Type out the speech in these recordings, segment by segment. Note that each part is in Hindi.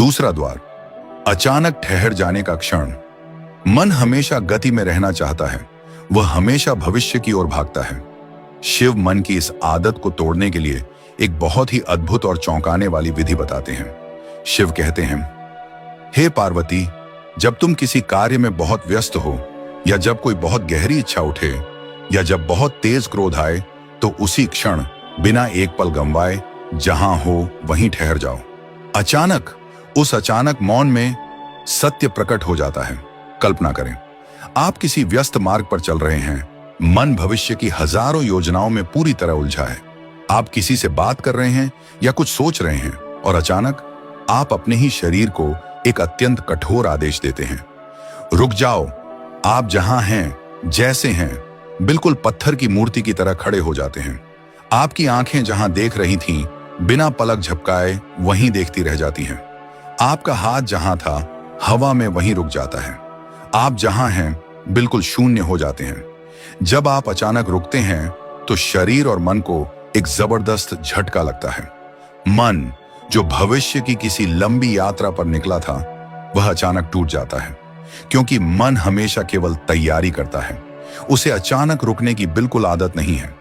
दूसरा द्वार, अचानक ठहर जाने का क्षण। मन हमेशा गति में रहना चाहता है, वह हमेशा भविष्य की ओर भागता है। शिव मन की इस आदत को तोड़ने के लिए एक बहुत ही अद्भुत और चौंकाने वाली विधि बताते हैं। शिव कहते हैं, हे पार्वती, जब तुम किसी कार्य में बहुत व्यस्त हो, या जब कोई बहुत गहरी इच्छा उठे, या जब बहुत तेज क्रोध आए, तो उसी क्षण बिना एक पल गंवाए जहां हो वहीं ठहर जाओ। अचानक, उस अचानक मौन में सत्य प्रकट हो जाता है। कल्पना करें, आप किसी व्यस्त मार्ग पर चल रहे हैं, मन भविष्य की हजारों योजनाओं में पूरी तरह उलझा है। आप किसी से बात कर रहे हैं या कुछ सोच रहे हैं, और अचानक आप अपने ही शरीर को एक अत्यंत कठोर आदेश देते हैं, रुक जाओ। आप जहां हैं, जैसे हैं, बिल्कुल पत्थर की मूर्ति की तरह खड़े हो जाते हैं। आपकी आंखें जहां देख रही थीं, बिना पलक झपकाए वहीं देखती रह जाती हैं। आपका हाथ जहां था, हवा में वहीं रुक जाता है। आप जहां हैं, बिल्कुल शून्य हो जाते हैं। जब आप अचानक रुकते हैं, तो शरीर और मन को एक जबरदस्त झटका लगता है। मन, जो भविष्य की किसी लंबी यात्रा पर निकला था, वह अचानक टूट जाता है, क्योंकि मन हमेशा केवल तैयारी करता है। उसे अचानक रुकने की बिल्कुल आदत नहीं है।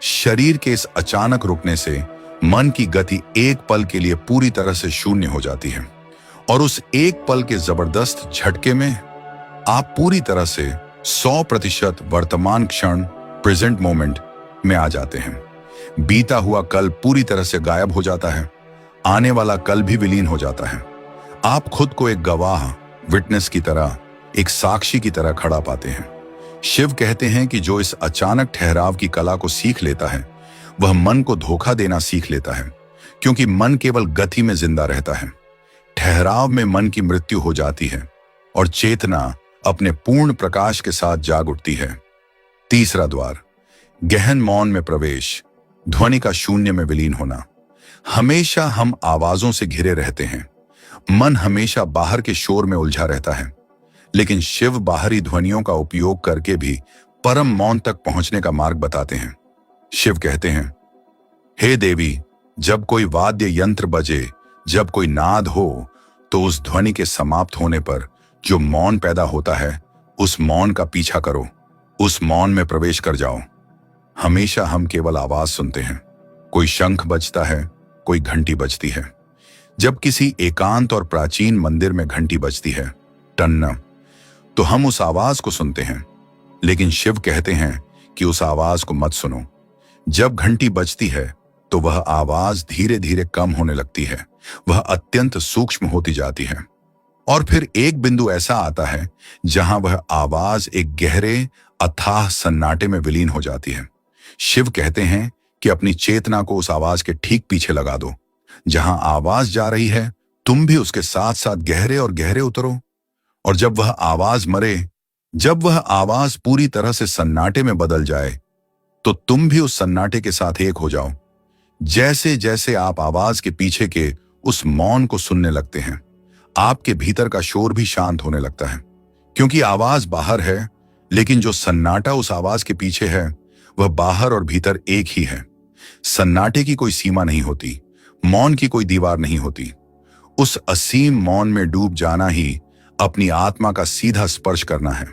शरीर के इस अचानक रुकने से मन की गति एक पल के लिए पूरी तरह से शून्य हो जाती है, और उस एक पल के जबरदस्त झटके में आप पूरी तरह से 100% वर्तमान क्षण, प्रेजेंट मोमेंट में आ जाते हैं। बीता हुआ कल पूरी तरह से गायब हो जाता है, आने वाला कल भी विलीन हो जाता है। आप खुद को एक गवाह, विटनेस की तरह, एक साक्षी की तरह खड़ा पाते हैं। शिव कहते हैं कि जो इस अचानक ठहराव की कला को सीख लेता है, वह मन को धोखा देना सीख लेता है, क्योंकि मन केवल गति में जिंदा रहता है। ठहराव में मन की मृत्यु हो जाती है और चेतना अपने पूर्ण प्रकाश के साथ जाग उठती है। तीसरा द्वार, गहन मौन में प्रवेश, ध्वनि का शून्य में विलीन होना। हमेशा हम आवाजों से घिरे रहते हैं, मन हमेशा बाहर के शोर में उलझा रहता है, लेकिन शिव बाहरी ध्वनियों का उपयोग करके भी परम मौन तक पहुंचने का मार्ग बताते हैं। शिव कहते हैं, हे देवी, जब कोई वाद्य यंत्र बजे, जब कोई नाद हो, तो उस ध्वनि के समाप्त होने पर जो मौन पैदा होता है, उस मौन का पीछा करो, उस मौन में प्रवेश कर जाओ। हमेशा हम केवल आवाज सुनते हैं, कोई शंख बजता है, कोई घंटी बजती है। जब किसी एकांत और प्राचीन मंदिर में घंटी बजती है, टन्न, तो हम उस आवाज को सुनते हैं। लेकिन शिव कहते हैं कि उस आवाज को मत सुनो। जब घंटी बजती है, तो वह आवाज धीरे धीरे कम होने लगती है, वह अत्यंत सूक्ष्म होती जाती है, और फिर एक बिंदु ऐसा आता है जहां वह आवाज एक गहरे, अथाह सन्नाटे में विलीन हो जाती है। शिव कहते हैं कि अपनी चेतना को उस आवाज के ठीक पीछे लगा दो। जहां आवाज जा रही है, तुम भी उसके साथ साथ गहरे और गहरे उतरो। और जब वह आवाज मरे, जब वह आवाज पूरी तरह से सन्नाटे में बदल जाए, तो तुम भी उस सन्नाटे के साथ एक हो जाओ। जैसे जैसे आप आवाज के पीछे के उस मौन को सुनने लगते हैं, आपके भीतर का शोर भी शांत होने लगता है, क्योंकि आवाज बाहर है, लेकिन जो सन्नाटा उस आवाज के पीछे है, वह बाहर और भीतर एक ही है। सन्नाटे की कोई सीमा नहीं होती, मौन की कोई दीवार नहीं होती। उस असीम मौन में डूब जाना ही अपनी आत्मा का सीधा स्पर्श करना है।